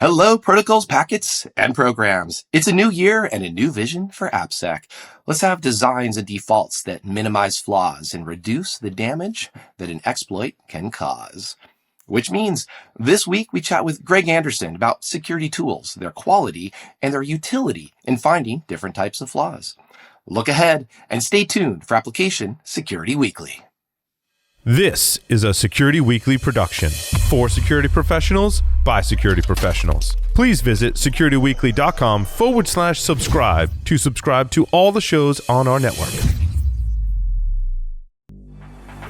Hello, protocols, packets, and programs. It's a new year and a new vision for Appsec. Let's have designs and defaults that minimize flaws and reduce the damage that an exploit can cause. Which means this week we chat with Greg Anderson about security tools, their quality, and their utility in finding different types of flaws. Look ahead and stay tuned for Application Security Weekly. This is a Security Weekly production for security professionals by security professionals. Please visit securityweekly.com/subscribe to subscribe to all the shows on our network.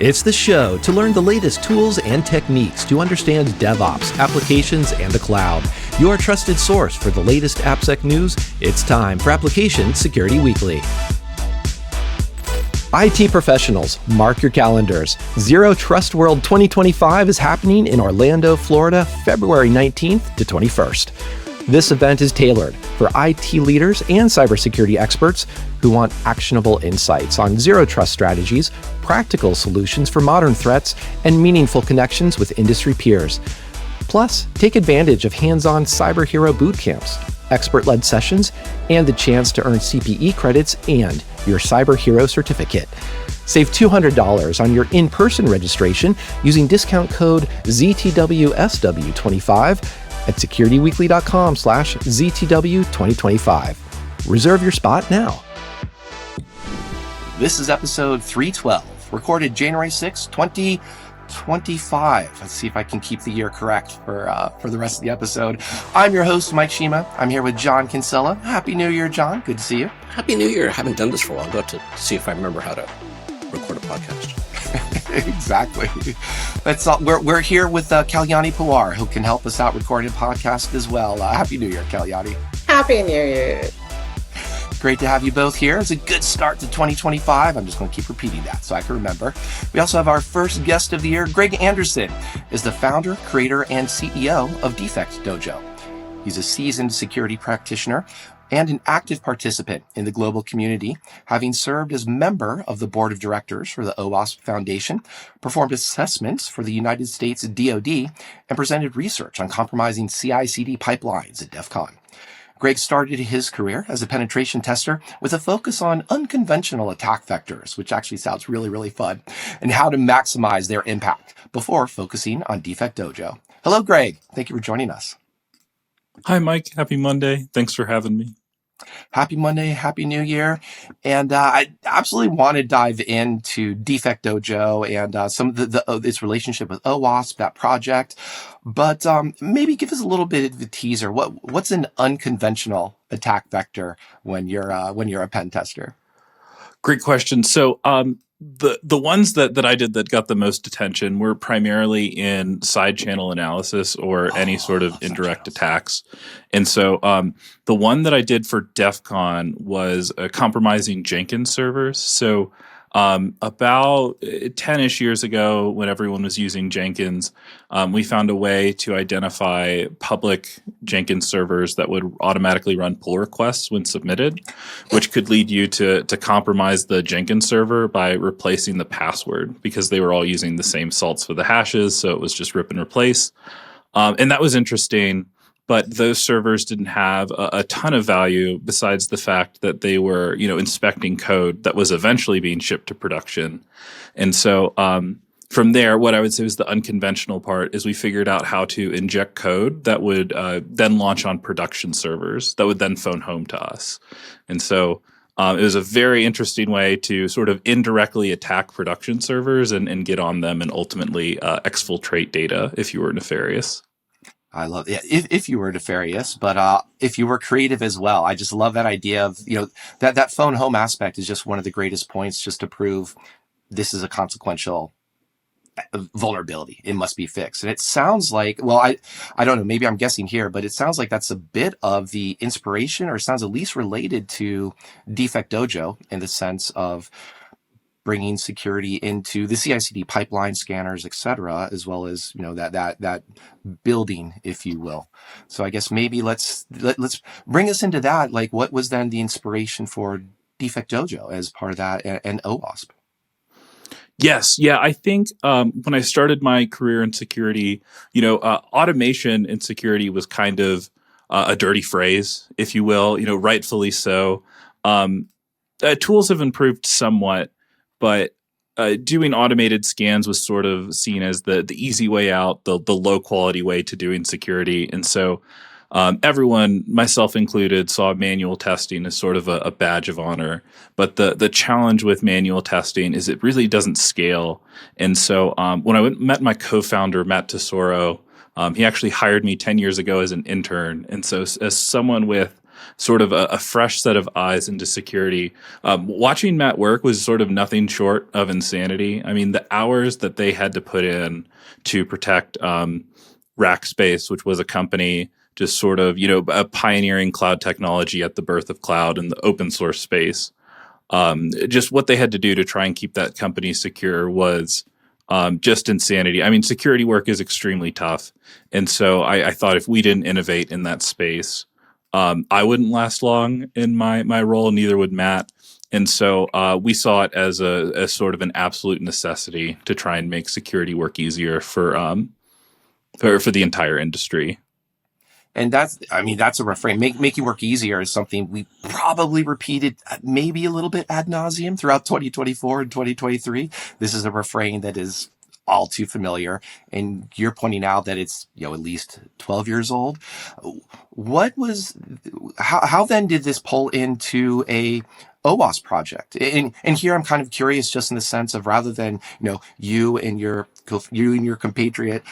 It's the show to learn the latest tools and techniques to understand DevOps, applications, and the cloud. Your trusted source for the latest AppSec news. It's time for Application Security Weekly. IT professionals, mark your calendars. Zero Trust World 2025 is happening in Orlando, Florida, February 19th to 21st. This event is tailored for IT leaders and cybersecurity experts who want actionable insights on zero trust strategies, practical solutions for modern threats, and meaningful connections with industry peers. Plus, take advantage of hands-on cyber hero boot camps, expert-led sessions, and the chance to earn CPE credits and your Cyber Hero certificate. Save $200 on your in-person registration using discount code ZTWSW25 at securityweekly.com/ZTW2025. Reserve your spot now. This is episode 312, recorded January 6, 2025. Let's see if I can keep the year correct for the rest of the episode. I'm your host, Mike Shima. I'm here with John Kinsella. Happy New Year, John. Good to see you. Happy New Year. I haven't done this for a while. I'll have to see if I remember how to record a podcast. Exactly. We're here with Kalyani Pawar, who can help us out recording a podcast as well. Happy New Year, Kalyani. Happy New Year. Great to have you both here. It's a good start to 2025. I'm just going to keep repeating that so I can remember. We also have our first guest of the year. Greg Anderson is the founder, creator, and CEO of DefectDojo. He's a seasoned security practitioner and an active participant in the global community, having served as member of the board of directors for the OWASP Foundation, performed assessments for the United States DoD, and presented research on compromising CI/CD pipelines at DEF CON. Greg started his career as a penetration tester with a focus on unconventional attack vectors, which actually sounds really, really fun, and how to maximize their impact before focusing on DefectDojo. Hello, Greg. Thank you for joining us. Hi, Mike. Happy Monday. Thanks for having me. Happy Monday, Happy New Year. And I absolutely want to dive into DefectDojo and some of its relationship with OWASP, that project. But maybe give us a little bit of a teaser. What's an unconventional attack vector when you're a pen tester? Great question. So the ones that I did that got the most attention were primarily in side channel analysis or any sort of indirect attacks. And so the one that I did for DEF CON was compromising Jenkins servers. So about 10-ish years ago, when everyone was using Jenkins, we found a way to identify public Jenkins servers that would automatically run pull requests when submitted, which could lead you to compromise the Jenkins server by replacing the password because they were all using the same salts for the hashes. So it was just rip and replace. And that was interesting. But those servers didn't have a ton of value besides the fact that they were, inspecting code that was eventually being shipped to production. And so from there, what I would say was the unconventional part is we figured out how to inject code that would then launch on production servers that would then phone home to us. And so it was a very interesting way to sort of indirectly attack production servers and get on them and ultimately exfiltrate data if you were nefarious. I love it. If you were nefarious, but if you were creative as well. I just love that idea of, that phone home aspect is just one of the greatest points just to prove this is a consequential vulnerability. It must be fixed. And it sounds like, well, I don't know, maybe I'm guessing here, but it sounds like that's a bit of the inspiration, or sounds at least related to DefectDojo in the sense of bringing security into the CI/CD pipeline scanners, et cetera, as well as, that building, if you will. So I guess maybe let's bring us into that. Like, what was then the inspiration for DefectDojo as part of that and OWASP? Yes. Yeah. I think when I started my career in security, automation in security was kind of a dirty phrase, if you will, rightfully so. Um, Tools have improved somewhat, but doing automated scans was sort of seen as the easy way out, the low quality way to doing security. And so everyone, myself included, saw manual testing as sort of a badge of honor. But the challenge with manual testing is it really doesn't scale. And so when I met my co-founder, Matt Tesoro, he actually hired me 10 years ago as an intern. And so as someone with sort of a fresh set of eyes into security, watching Matt work was sort of nothing short of insanity. I mean, the hours that they had to put in to protect Rackspace, which was a company just sort of, a pioneering cloud technology at the birth of cloud in the open source space. Just what they had to do to try and keep that company secure was just insanity. I mean, security work is extremely tough. And so I thought if we didn't innovate in that space, I wouldn't last long in my role, neither would Matt. And so we saw it as a sort of an absolute necessity to try and make security work easier for the entire industry. And that's a refrain. Making work easier is something we probably repeated maybe a little bit ad nauseum throughout 2024 and 2023. This is a refrain that is all too familiar. And you're pointing out that it's, at least 12 years old. How then did this pull into a OWASP project? And here I'm kind of curious just in the sense of rather than, you and your compatriot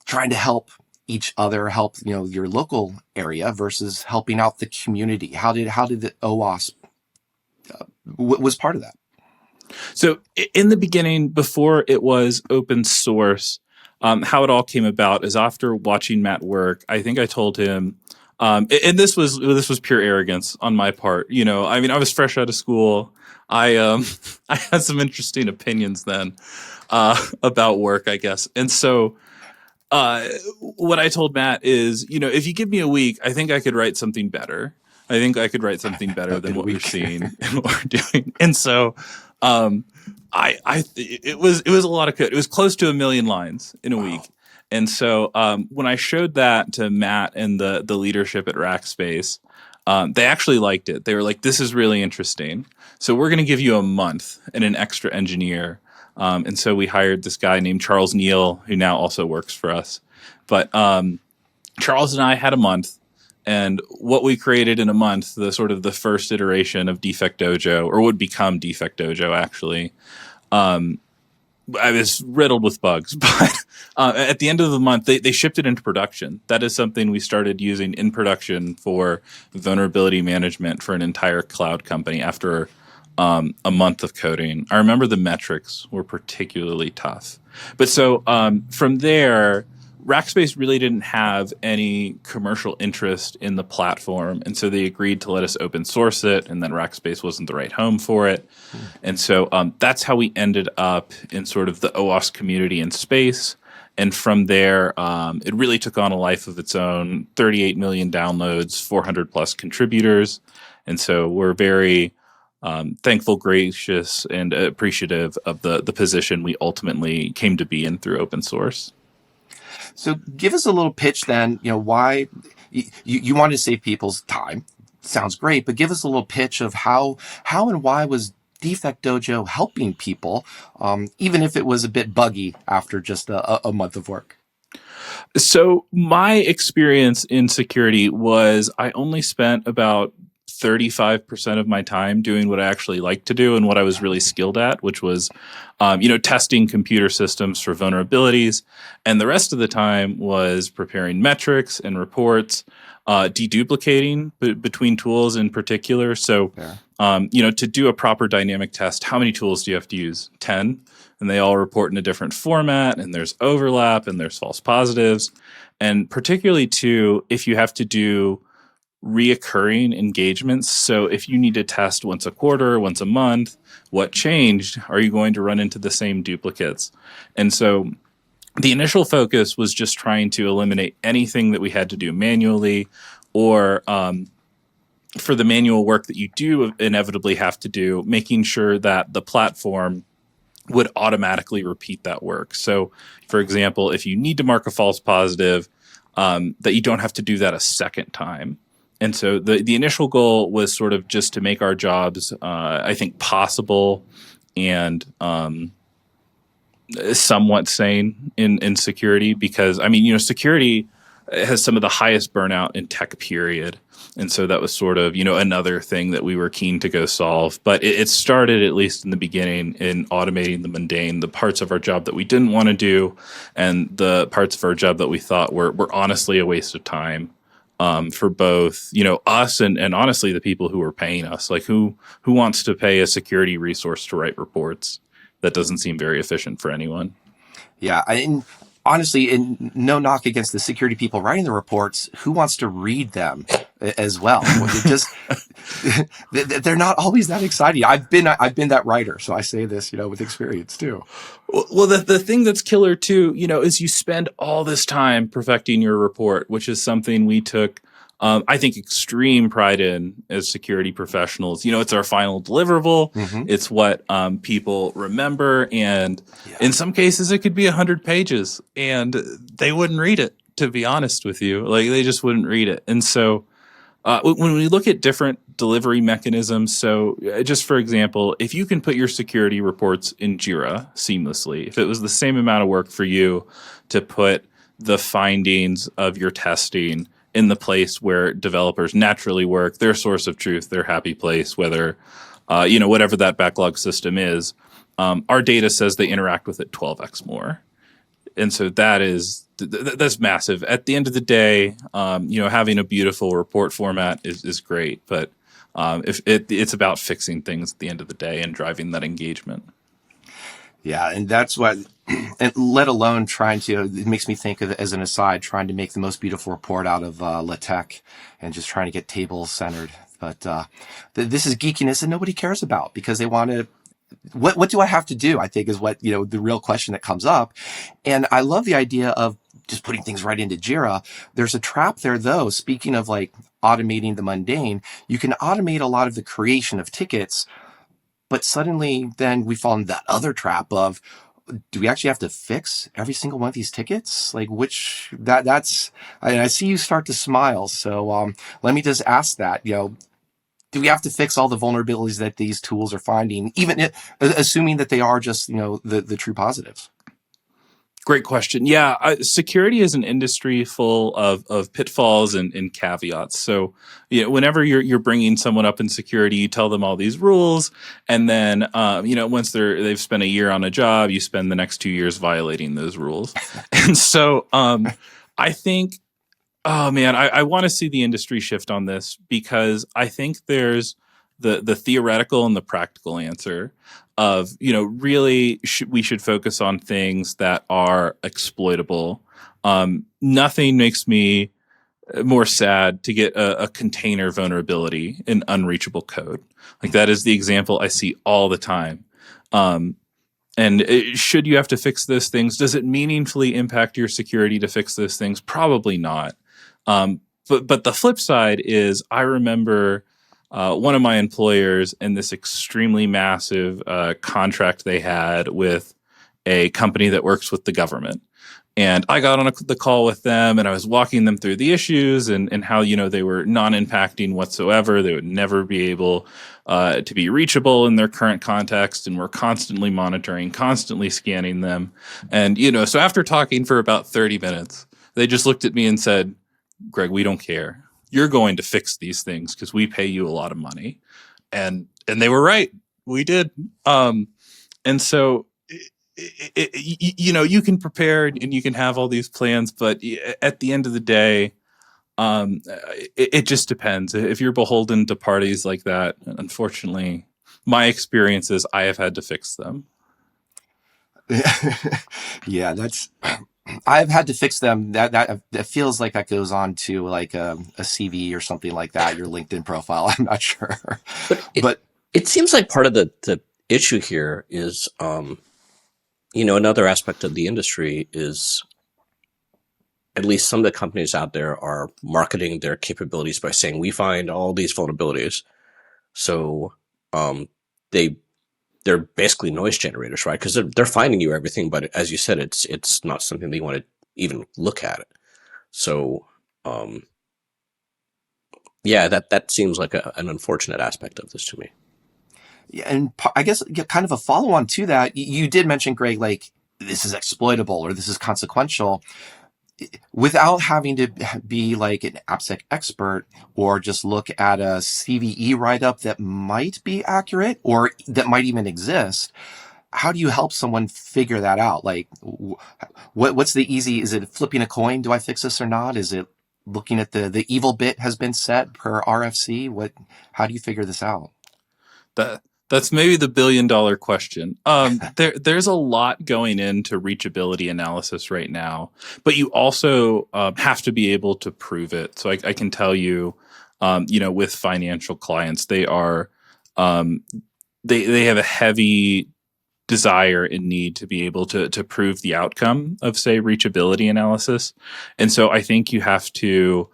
trying to help each other, help your local area versus helping out the community. How did the OWASP was part of that? So in the beginning, before it was open source, how it all came about is after watching Matt work, I think I told him, and this was pure arrogance on my part. I was fresh out of school. I had some interesting opinions then about work, I guess, and so. What I told Matt is, if you give me a week, I think I could write something better. I think I could write something better than what we're seeing and what we're doing. And so, it was a lot of code. It was close to 1 million lines in a week. And so, when I showed that to Matt and the leadership at Rackspace, they actually liked it. They were like, "This is really interesting. So we're going to give you a month and an extra engineer." And so we hired this guy named Charles Neal, who now also works for us. But Charles and I had a month, and what we created in a month, the sort of the first iteration of DefectDojo, or would become DefectDojo, actually, I was riddled with bugs. But at the end of the month, they shipped it into production. That is something we started using in production for vulnerability management for an entire cloud company after a month of coding. I remember the metrics were particularly tough. But so from there, Rackspace really didn't have any commercial interest in the platform. And so they agreed to let us open source it. And then Rackspace wasn't the right home for it. And so that's how we ended up in sort of the OWASP community and space. And from there, it really took on a life of its own, 38 million downloads, 400 plus contributors. And so we're very thankful, gracious, and appreciative of the position we ultimately came to be in through open source. So give us a little pitch then, why you wanted to save people's time. Sounds great, but give us a little pitch of how and why was DefectDojo helping people, even if it was a bit buggy after just a month of work? So my experience in security was I only spent about 35% of my time doing what I actually like to do and what I was really skilled at, which was, testing computer systems for vulnerabilities. And the rest of the time was preparing metrics and reports, deduplicating between tools in particular. So, to do a proper dynamic test, how many tools do you have to use? 10. And they all report in a different format, and there's overlap, and there's false positives. And particularly, too, if you have to do reoccurring engagements. So if you need to test once a quarter, once a month, what changed? Are you going to run into the same duplicates? And so the initial focus was just trying to eliminate anything that we had to do manually, or for the manual work that you do inevitably have to do, making sure that the platform would automatically repeat that work. So, for example, if you need to mark a false positive, that you don't have to do that a second time. And so the initial goal was sort of just to make our jobs, I think, possible and somewhat sane in security, because, I mean, security has some of the highest burnout in tech, period. And so that was sort of, another thing that we were keen to go solve. But it started, at least in the beginning, in automating the mundane, the parts of our job that we didn't want to do, and the parts of our job that we thought were honestly a waste of time, for both, us and honestly the people who were paying us. Like, who wants to pay a security resource to write reports? That doesn't seem very efficient for anyone. Yeah, honestly, and no knock against the security people writing the reports, who wants to read them as well? They're not always that exciting. I've been that writer, so I say this, with experience too. Well, the thing that's killer too, is you spend all this time perfecting your report, which is something we took, I think, extreme pride in as security professionals. It's our final deliverable. Mm-hmm. It's what people remember. And in some cases, it could be 100 pages and they wouldn't read it, to be honest with you. Like, they just wouldn't read it. And so when we look at different delivery mechanisms, so just for example, if you can put your security reports in Jira seamlessly, if it was the same amount of work for you to put the findings of your testing in the place where developers naturally work, their source of truth, their happy place, whether, whatever that backlog system is, our data says they interact with it 12x more. And so that's massive. At the end of the day, having a beautiful report format is great, but if it's about fixing things at the end of the day and driving that engagement. Yeah, and that's what, and let alone it makes me think of, as an aside, trying to make the most beautiful report out of LaTeX and just trying to get tables centered. But this is geekiness that nobody cares about, because they want to, what do I have to do, I think, is what, the real question that comes up. And I love the idea of just putting things right into Jira. There's a trap there, though. Speaking of like automating the mundane, you can automate a lot of the creation of tickets, but suddenly then we fall into that other trap of, do we actually have to fix every single one of these tickets? Like, I see you start to smile. So let me just ask that, do we have to fix all the vulnerabilities that these tools are finding, even assuming that they are just, the true positives? Great question. Yeah, security is an industry full of pitfalls and caveats. So, whenever you're bringing someone up in security, you tell them all these rules, and then once they've spent a year on a job, you spend the next 2 years violating those rules. And so, I think, oh man, I want to see the industry shift on this, because I think there's the theoretical and the practical answer of, really we should focus on things that are exploitable. Nothing makes me more sad to get a container vulnerability in unreachable code. Like, that is the example I see all the time. Should you have to fix those things? Does it meaningfully impact your security to fix those things? Probably not. But the flip side is, I remember one of my employers and this extremely massive contract they had with a company that works with the government. And I got on the call with them, and I was walking them through the issues and how, they were non-impacting whatsoever. They would never be able to be reachable in their current context, and we're constantly monitoring, constantly scanning them. And, so after talking for about 30 minutes, they just looked at me and said, "Greg, we don't care. You're going to fix these things because we pay you a lot of money." And they were right. We did. And so, you can prepare and you can have all these plans, but at the end of the day, it just depends. If you're beholden to parties like that, unfortunately, my experience is I have had to fix them. Yeah, I've had to fix them. That feels like that goes on to like a CV or something like that, your LinkedIn profile. I'm not sure. But it seems like part of the issue here is, another aspect of the industry is, at least some of the companies out there are marketing their capabilities by saying, we find all these vulnerabilities. So they they're basically noise generators, right? Because they're finding you everything, but as you said, it's not something that you want to even look at it. So, yeah, that seems like an unfortunate aspect of this to me. Yeah, and I guess kind of a follow on to that, you did mention, Greg, like this is exploitable or this is consequential. Without having to be like an Appsec expert or just look at a CVE write-up that might be accurate or that might even exist, how do you help someone figure that out? Like, what's the easy? Is it flipping a coin? Do I fix this or not? Is it looking at the evil bit has been set per RFC? How do you figure this out? That's maybe the $1 billion question. There's a lot going into reachability analysis right now, but you also have to be able to prove it. So I can tell you, with financial clients, they are they have a heavy desire and need to be able to prove the outcome of, say, reachability analysis. And so I think you have to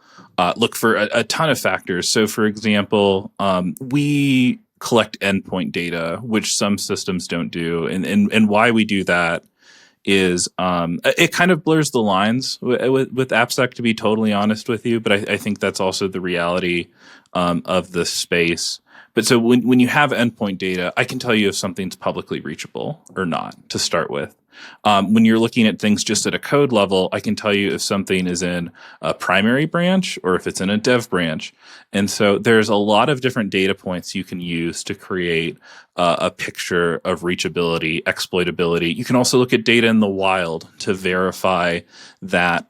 look for a ton of factors. So, for example, we collect endpoint data, which some systems don't do. And why we do that is it kind of blurs the lines with Appsec, to be totally honest with you. But I think that's also the reality of this space. But so when you have endpoint data, I can tell you if something's publicly reachable or not to start with. When you're looking at things just at a code level, I can tell you if something is in a primary branch or if it's in a dev branch. And so there's a lot of different data points you can use to create a picture of reachability, exploitability. You can also look at data in the wild to verify that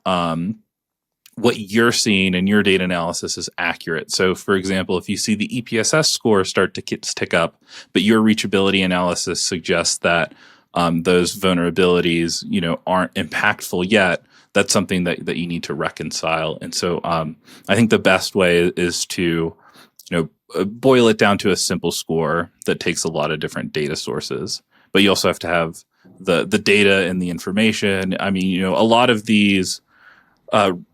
what you're seeing in your data analysis is accurate. So, for example, if you see the EPSS score start to tick up, but your reachability analysis suggests that those vulnerabilities, aren't impactful yet, that's something that you need to reconcile. And so, I think the best way is to, boil it down to a simple score that takes a lot of different data sources. But you also have to have the data and the information. I mean, a lot of these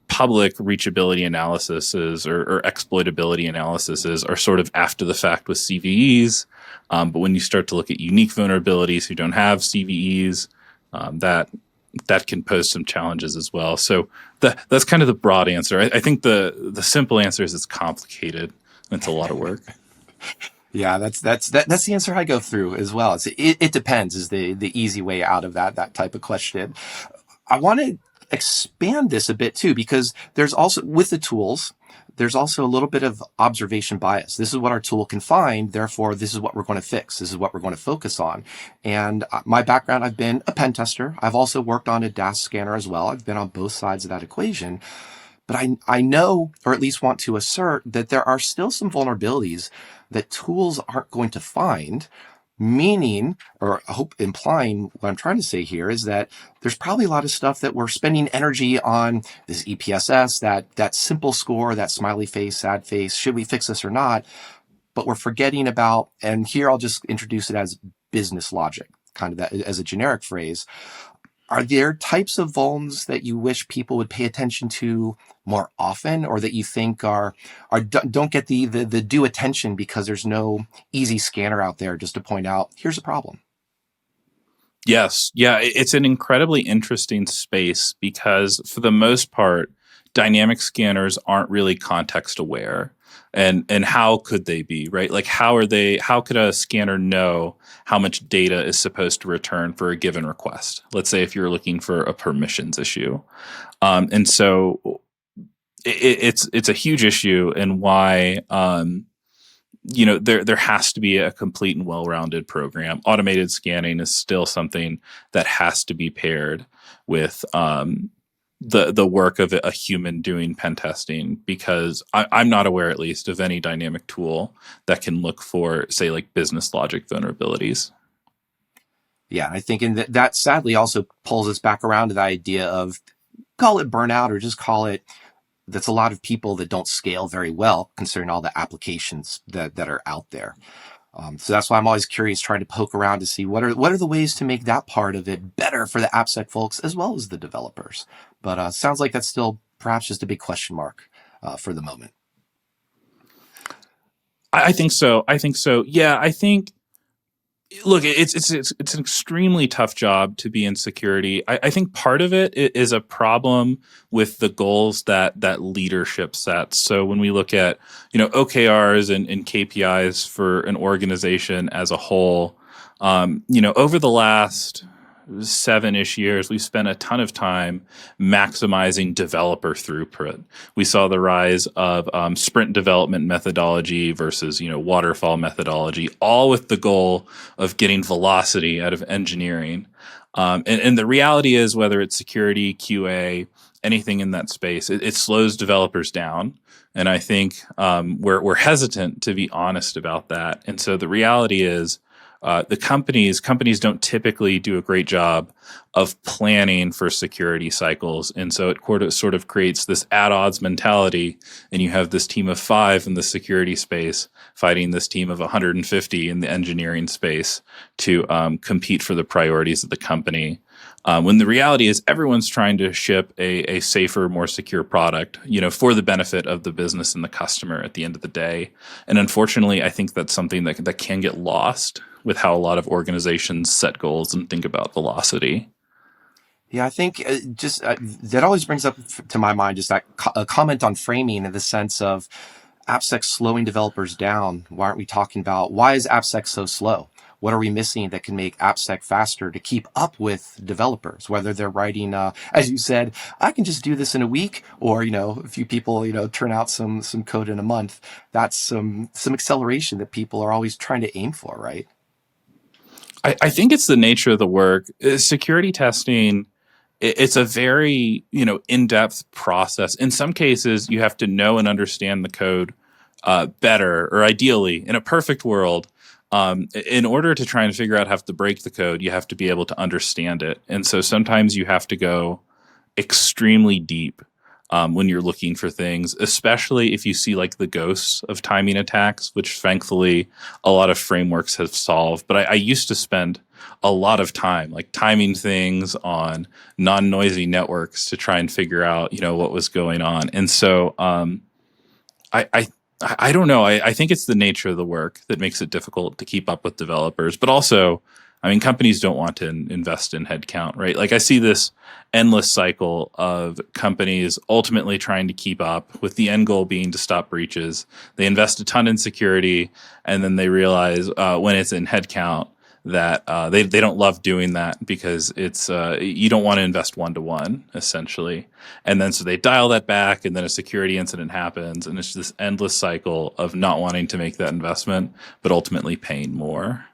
public reachability analyses or exploitability analyses are sort of after the fact with CVEs. But when you start to look at unique vulnerabilities who don't have CVEs, that can pose some challenges as well. So that's kind of the broad answer. I think the simple answer is it's complicated. It's a lot of work. Yeah, that's the answer I go through as well. It depends is the easy way out of that type of question. I want to expand this a bit too, because there's also, with the tools, there's also a little bit of observation bias. This is what our tool can find. Therefore, this is what we're going to fix. This is what we're going to focus on. And my background, I've been a pen tester. I've also worked on a DAS scanner as well. I've been on both sides of that equation. But I know, or at least want to assert, that there are still some vulnerabilities that tools aren't going to find. Meaning, or I hope implying what I'm trying to say here is that there's probably a lot of stuff that we're spending energy on, this EPSS, that simple score, that smiley face, sad face, should we fix this or not? But we're forgetting about, and here I'll just introduce it as business logic, kind of that as a generic phrase. Are there types of vulns that you wish people would pay attention to more often, or that you think don't get the due attention because there's no easy scanner out there just to point out, here's a problem? Yes. Yeah. It's an incredibly interesting space because for the most part, dynamic scanners aren't really context aware. And how could they be, right? Like how could a scanner know how much data is supposed to return for a given request? Let's say if you're looking for a permissions issue. And so it's a huge issue, and why there has to be a complete and well-rounded program. Automated scanning is still something that has to be paired with the work of a human doing pen testing, because I'm not aware, at least, of any dynamic tool that can look for, say, like business logic vulnerabilities. Yeah, I think that sadly also pulls us back around to the idea of, call it burnout or just call it, that's a lot of people that don't scale very well considering all the applications that are out there. So that's why I'm always curious, trying to poke around to see what are the ways to make that part of it better for the Appsec folks as well as the developers. But sounds like that's still perhaps just a big question mark for the moment. I think so. Yeah, I think Look, it's an extremely tough job to be in security. I think part of it is a problem with the goals that leadership sets. So when we look at OKRs and KPIs for an organization as a whole, over the last 7-ish years, we've spent a ton of time maximizing developer throughput. We saw the rise of sprint development methodology versus waterfall methodology, all with the goal of getting velocity out of engineering. And the reality is, whether it's security, QA, anything in that space, it slows developers down. And I think we're hesitant to be honest about that. And so the reality is, the companies don't typically do a great job of planning for security cycles, and so it sort of creates this at odds mentality. And you have this team of 5 in the security space fighting this team of 150 in the engineering space to compete for the priorities of the company. When the reality is, everyone's trying to ship a safer, more secure product, for the benefit of the business and the customer at the end of the day. And unfortunately, I think that's something that can get lost with how a lot of organizations set goals and think about velocity. Yeah, I think that always brings up to my mind just a comment on framing, in the sense of Appsec slowing developers down. Why aren't we talking about why is Appsec so slow? What are we missing that can make Appsec faster to keep up with developers? Whether they're writing, as you said, I can just do this in a week, or a few people turn out some code in a month. That's some acceleration that people are always trying to aim for, right? I think it's the nature of the work. Security testing, it's a very in-depth process. In some cases, you have to know and understand the code better, or ideally, in a perfect world, in order to try and figure out how to break the code, you have to be able to understand it. And so sometimes you have to go extremely deep when you're looking for things, especially if you see like the ghosts of timing attacks, which thankfully a lot of frameworks have solved. But I used to spend a lot of time like timing things on non-noisy networks to try and figure out what was going on. And so I don't know. I think it's the nature of the work that makes it difficult to keep up with developers. But also, companies don't want to invest in headcount, right? Like, I see this endless cycle of companies ultimately trying to keep up with the end goal being to stop breaches. They invest a ton in security, and then they realize when it's in headcount that they don't love doing that, because it's you don't want to invest 1-to-1 essentially. And then so they dial that back, and then a security incident happens, and it's this endless cycle of not wanting to make that investment, but ultimately paying more.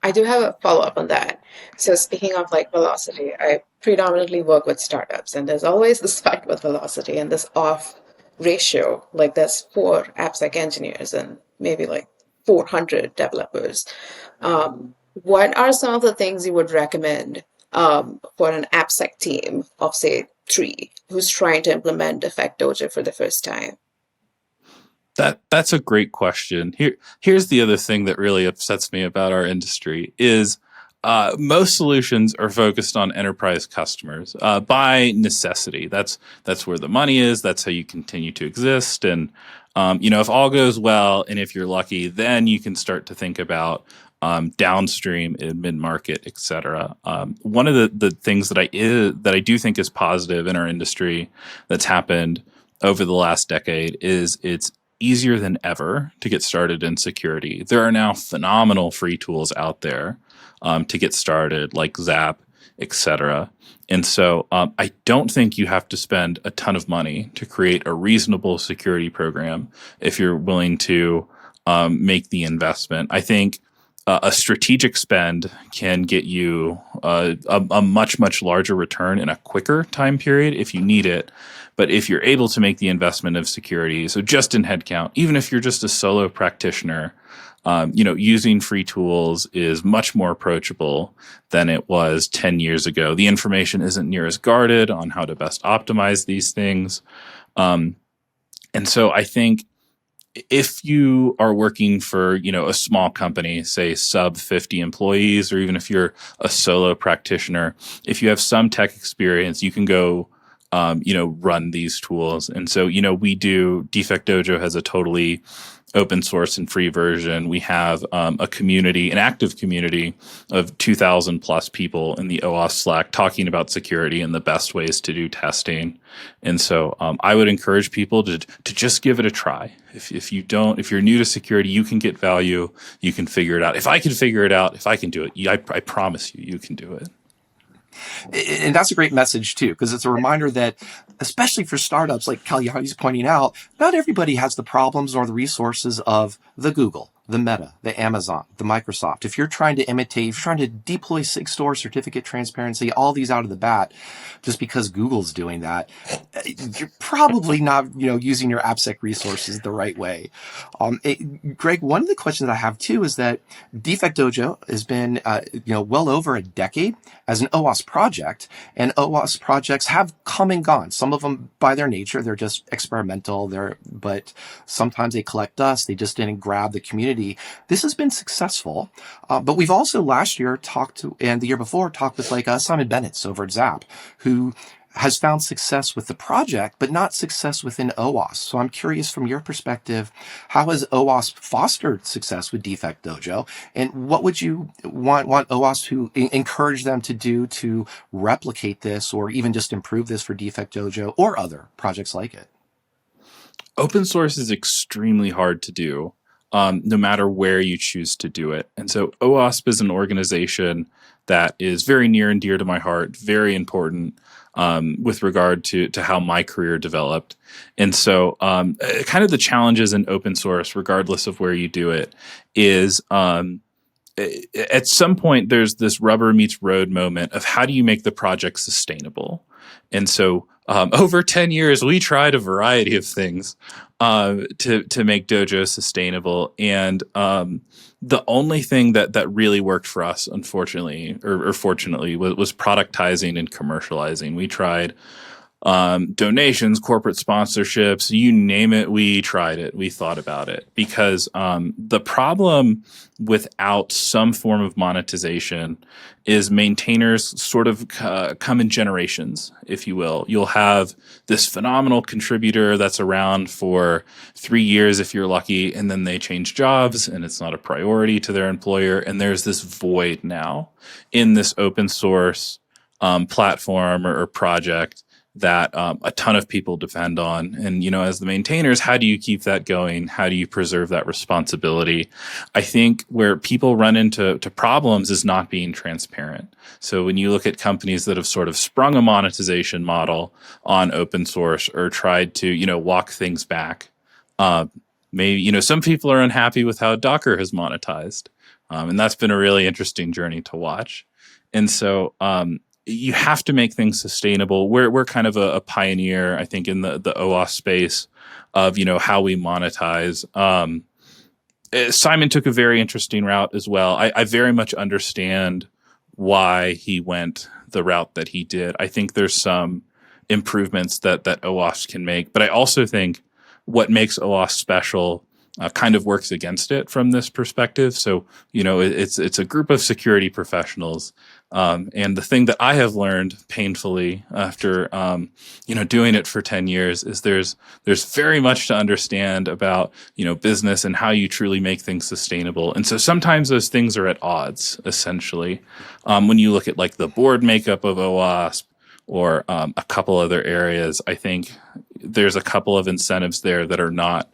I do have a follow-up on that. So speaking of like velocity, I predominantly work with startups, and there's always this fight with velocity and this off ratio. Like, there's 4 AppSec engineers and maybe like 400 developers. What are some of the things you would recommend for an AppSec team of, say, 3 who's trying to implement DefectDojo for the first time? That's a great question. Here's the other thing that really upsets me about our industry is most solutions are focused on enterprise customers by necessity. That's where the money is. That's how you continue to exist. And if all goes well, and if you're lucky, then you can start to think about downstream in mid-market, et cetera. One of the things that I do think is positive in our industry that's happened over the last decade is it's easier than ever to get started in security. There are now phenomenal free tools out there to get started, like Zap, et cetera. And so I don't think you have to spend a ton of money to create a reasonable security program if you're willing to make the investment. I think a strategic spend can get you a much, much larger return in a quicker time period if you need it. But if you're able to make the investment of security, so just in headcount, even if you're just a solo practitioner, using free tools is much more approachable than it was 10 years ago. The information isn't near as guarded on how to best optimize these things. And so I think if you are working for, a small company, say sub 50 employees, or even if you're a solo practitioner, if you have some tech experience, you can go run these tools. And so, DefectDojo has a totally open source and free version. We have a community, an active community of 2,000 plus people in the OWASP Slack talking about security and the best ways to do testing. And so I would encourage people to just give it a try. If you're new to security, you can get value. You can figure it out. If I can figure it out, if I can do it, I promise you can do it. And that's a great message too, because it's a reminder that, especially for startups like Kalyani's pointing out, not everybody has the problems or the resources of the Google, the Meta, the Amazon, the Microsoft. If you're trying to imitate, if you're trying to deploy SIG-Store, certificate transparency, all these out of the bat, just because Google's doing that, you're probably not, using your Appsec resources the right way. Greg, one of the questions I have too is that DefectDojo has been, well over a decade as an OWASP project, and OWASP projects have come and gone. Some of them, by their nature, they're just experimental. But sometimes they collect dust. They just didn't grab the community. This has been successful, but we've also last year and the year before talked with Simon Bennett over at Zap, who has found success with the project, but not success within OWASP. So I'm curious from your perspective, how has OWASP fostered success with DefectDojo? And what would you want OWASP to encourage them to do to replicate this or even just improve this for DefectDojo or other projects like it? Open source is extremely hard to do, no matter where you choose to do it. And so OWASP is an organization that is very near and dear to my heart, very important with regard to how my career developed. And so kind of the challenges in open source, regardless of where you do it, is at some point there's this rubber meets road moment of how do you make the project sustainable? And so over 10 years, we tried a variety of things to make Dojo sustainable. And the only thing that really worked for us, unfortunately, or fortunately, was productizing and commercializing. We tried donations, corporate sponsorships, you name it, we tried it. We thought about it because the problem without some form of monetization is maintainers sort of come in generations, if you will. You'll have this phenomenal contributor that's around for 3 years if you're lucky, and then they change jobs and it's not a priority to their employer. And there's this void now in this open source platform or project that a ton of people depend on. And, as the maintainers, how do you keep that going? How do you preserve that responsibility? I think where people run into problems is not being transparent. So when you look at companies that have sort of sprung a monetization model on open source or tried to, walk things back, maybe, some people are unhappy with how Docker has monetized. And that's been a really interesting journey to watch. And so, you have to make things sustainable. We're kind of a pioneer, I think, in the OWASP space of, how we monetize. Simon took a very interesting route as well. I very much understand why he went the route that he did. I think there's some improvements that OWASP can make, but I also think what makes OWASP special kind of works against it from this perspective. So, it's a group of security professionals. And the thing that I have learned painfully after, doing it for 10 years is there's very much to understand about, business and how you truly make things sustainable. And so sometimes those things are at odds, essentially. When you look at the board makeup of OWASP or a couple other areas, I think there's a couple of incentives there that are not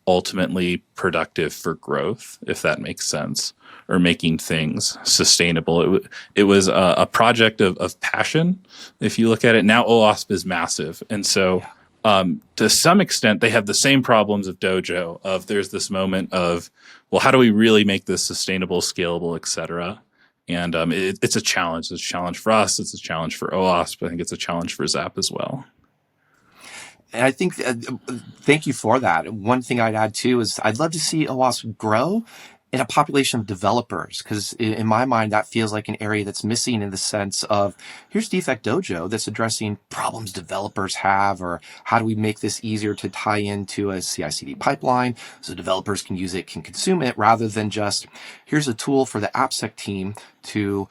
ultimately productive for growth, if that makes sense, or making things sustainable. It was a project of passion. If you look at it now, OWASP is massive. And so to some extent, they have the same problems of Dojo of there's this moment of, well, how do we really make this sustainable, scalable, et cetera? And it's a challenge. It's a challenge for us. It's a challenge for OWASP. I think it's a challenge for Zap as well. And I think, thank you for that. One thing I'd add too is I'd love to see OWASP grow in a population of developers, because in my mind, that feels like an area that's missing in the sense of here's DefectDojo that's addressing problems developers have, or how do we make this easier to tie into a CI/CD pipeline so developers can use it, can consume it, rather than just here's a tool for the Appsec team to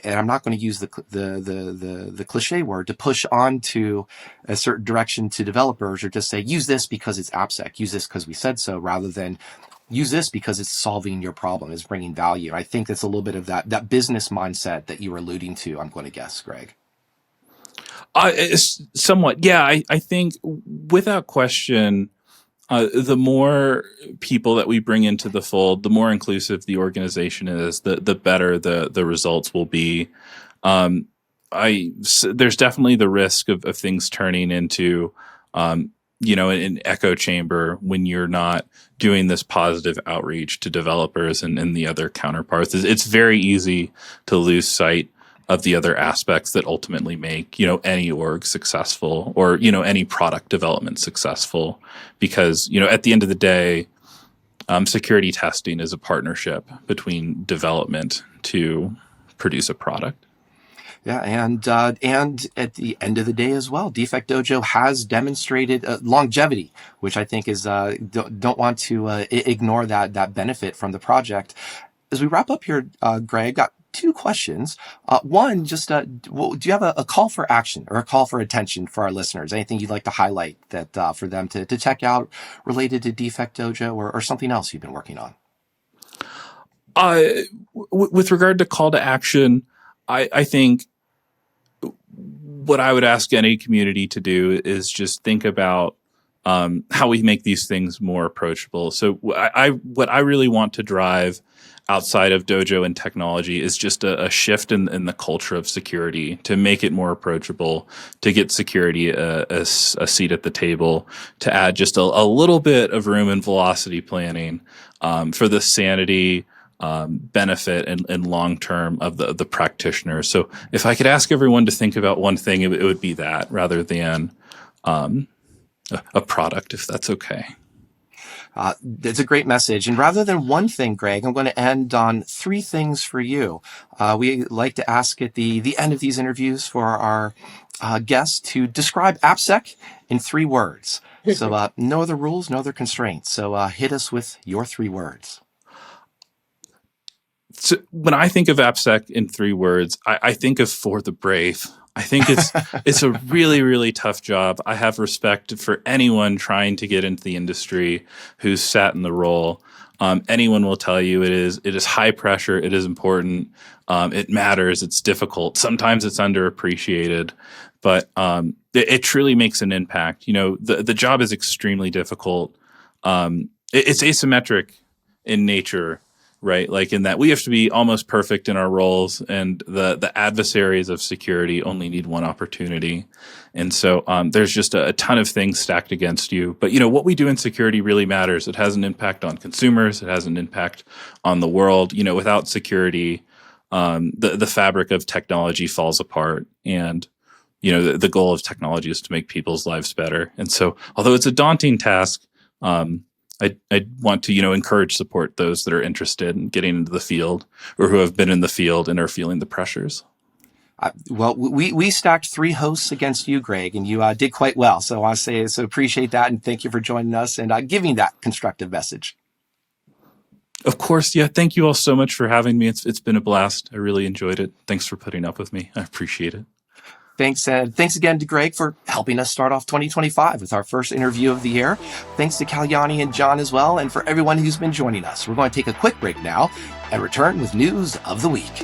and I'm not going to use the cliche word, to push on to a certain direction to developers, or just say, use this because it's Appsec, use this because we said so, rather than use this because it's solving your problem, it's bringing value. I think that's a little bit of that business mindset that you were alluding to, I'm going to guess, Greg. Somewhat, yeah. I think without question, the more people that we bring into the fold, the more inclusive the organization is, the better the results will be. There's definitely the risk of things turning into, an echo chamber when you're not doing this positive outreach to developers and the other counterparts. It's very easy to lose sight of the other aspects that ultimately make, any org successful, or, any product development successful. Because, at the end of the day, security testing is a partnership between development to produce a product. Yeah, and at the end of the day as well, DefectDojo has demonstrated longevity, which I think is don't want to ignore that benefit from the project. As we wrap up here, Greg, got two questions. One, just do you have a call for action or a call for attention for our listeners? Anything you'd like to highlight that for them to check out related to DefectDojo, or something else you've been working on? With regard to call to action, I think what I would ask any community to do is just think about how we make these things more approachable. So what I really want to drive outside of Dojo and technology is just a shift in the culture of security, to make it more approachable, to get security a seat at the table, to add just a little bit of room and velocity planning for the sanity, benefit, and long term of the practitioner. So if I could ask everyone to think about one thing, it would be that, rather than a product, if that's okay. It's a great message. And rather than one thing, Greg, I'm going to end on three things for you. We like to ask at the end of these interviews for our guests to describe Appsec in 3 words. So no other rules, no other constraints. So hit us with your 3 words. So when I think of Appsec in 3 words, I think of for the brave. I think it's a really, really tough job. I have respect for anyone trying to get into the industry who's sat in the role. Anyone will tell you it is high pressure. It is important. It matters. It's difficult. Sometimes it's underappreciated, but it truly makes an impact. The job is extremely difficult. It's asymmetric in nature. Right, like in that we have to be almost perfect in our roles, and the adversaries of security only need one opportunity. And so there's just a ton of things stacked against you. But what we do in security really matters. It has an impact on consumers. It has an impact on the world. Without security, the fabric of technology falls apart. And the goal of technology is to make people's lives better. And so, although it's a daunting task, I want to, encourage, support those that are interested in getting into the field, or who have been in the field and are feeling the pressures. Well, we stacked 3 hosts against you, Greg, and you did quite well. So I want to say, appreciate that, and thank you for joining us and giving that constructive message. Of course, yeah. Thank you all so much for having me. It's been a blast. I really enjoyed it. Thanks for putting up with me. I appreciate it. Thanks, and thanks again to Greg for helping us start off 2025 with our first interview of the year. Thanks to Kalyani and John as well, and for everyone who's been joining us. We're going to take a quick break now and return with news of the week.